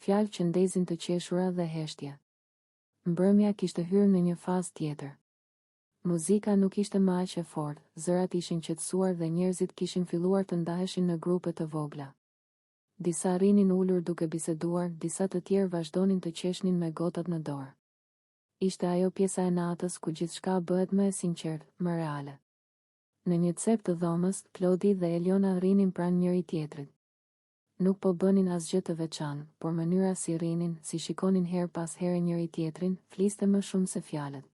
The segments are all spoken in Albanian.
fjalë që ndezin të qeshura dhe heshtje. Mbrëmja kishte hyrë në një fazë tjetër. Muzika nuk ishte më aq e fortë, zërat ishin qetësuar dhe njerëzit kishin filluar të ndaheshin në grupe të vogla. Disa rinin ulur duke biseduar, disa të tjerë vazhdonin të qeshnin me gotat në dorë. Ishte ajo pjesa e natës ku gjithçka bëhet më e sinqertë, më reale. Në një cep të dhomës, Klodi dhe Eliona rinin pranë njëri tjetrit. Nuk po bënin asgjë të veçantë, por mënyra si rinin, si shikonin her pas here njëri tjetrin, fliste më shumë se fjalët.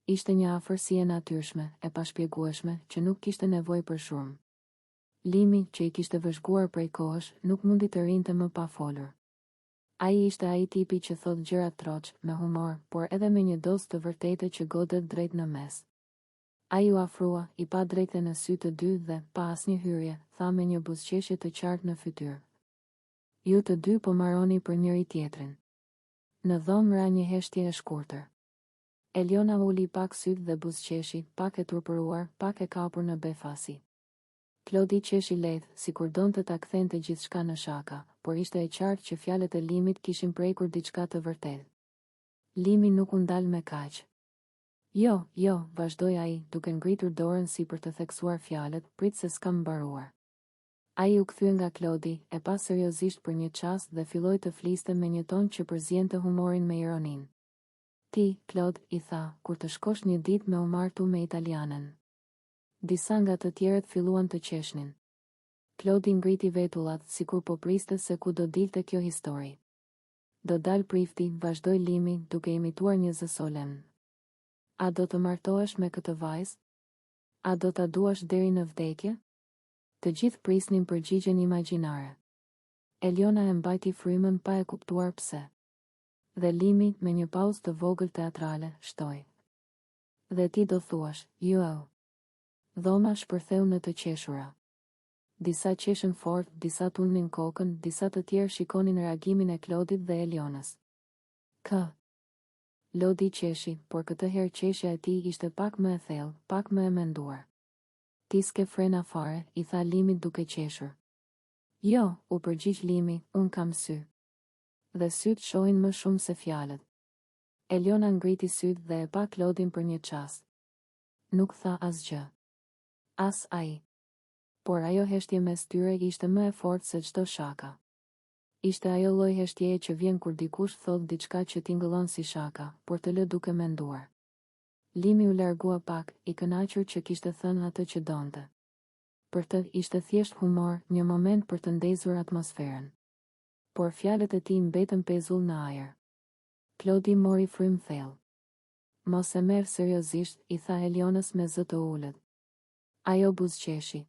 Ishte një afërsi e natyrshme, e pashpjegueshme, që nuk kishte nevojë për shurmë. Limi, që i kishte vëzhguar prej kohësh, nuk mundi të rinte më pa folur. Ai ishte ai tipi që thot gjëra troç, me humor, por edhe me një dozë të vërtetë që godet drejt në mes. Ai u afrua, i pa drejtë në sy të dy dhe, pa asnjë hyrje, tha me një buzëqeshje të qartë në fytyrë. Ju të dy po marroni për njëri tjetrin. Në dhomë ra një heshtje e shkurtër. Eliona uli pak syt dhe buzëqeshi, pak e turpëruar, pak e kapur në befasi. Klodi qeshi lehtë, sikur donte ta kthente gjithçka në shaka, por ishte e qartë që fjalët e Limit kishin prekur diçka të vërtetë. Limi nuk u ndal me kaq. Jo, vazhdoi ai, duke ngritur dorën si për të theksuar fjalët, prit se s'kam mbaruar. Ai u kthye nga Klodi, e pa seriozisht për një çast dhe filloi të fliste me një ton që përziente humorin me ironin. Ti, Klod, i tha, kur të shkosh një ditë me u martu me italianen. Disa nga të tjerët filluan të qeshnin. Klodi ngriti vetullat, sikur po priste se ku do dilte kjo histori. Do dal prifti, vazhdoi Limi, duke imituar një zë solemn. A do të martohesh me këtë vajzë? A do ta duash deri në vdekje? Të gjithë prisnin përgjigjen imagjinare. Eliona e mbajti frymën pa e kuptuar pse. Dhe Limi, me një pauzë të vogël teatrale, shtoi. Dhe ti do thuash, jo. Dhoma shpërtheu në të qeshura. Disa qeshën fort, disa tunin kokën, disa të tjerë shikonin reagimin e Klodit dhe Elionës. Lodi qeshi, por këtë herë qeshja e tij ishte pak më e thellë, pak më e menduar. Ti s'ke frena fare, i tha Limit duke qeshur. Jo, u përgjigj Limi, unë kam sy. Dhe syt shohin më shumë se fjalët. Eliona ngriti syt dhe e pa Klodin për një çast. Nuk tha asgjë. As ai. Por ajo heshtje mes tyre ishte më e fortë se çdo shaka. Ishte ajo lloj heshtjeje që vjen kur dikush thot diçka që tingëllon si shaka, por të lë duke menduar. Limi u largua pak, i kënaqur që kishte thënë atë që donte. Për të ishte thjesht humor, një moment për të ndezur atmosferën. Por fjalët e tij mbetën pezull në ajër. Klodi mori frymë thellë. Mos e merr seriozisht, i tha Elionës me zë të ulët. Ajo buzëqeshi.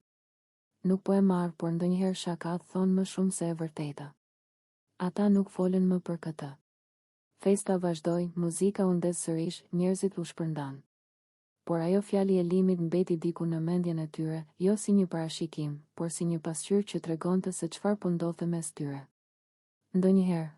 Nuk po e marr, por ndonjëherë shakat thonë më shumë se e vërteta. Ata nuk folën më për këtë. Festa vazhdoi, muzika u ndes sërish, njerëzit u shpërndan. Por ajo fjali e Limit mbeti diku në mendjen e tyre, jo si një parashikim, por si një pasqyrë që tregonte se çfarë po ndodhte mes tyre. Ndonjëherë,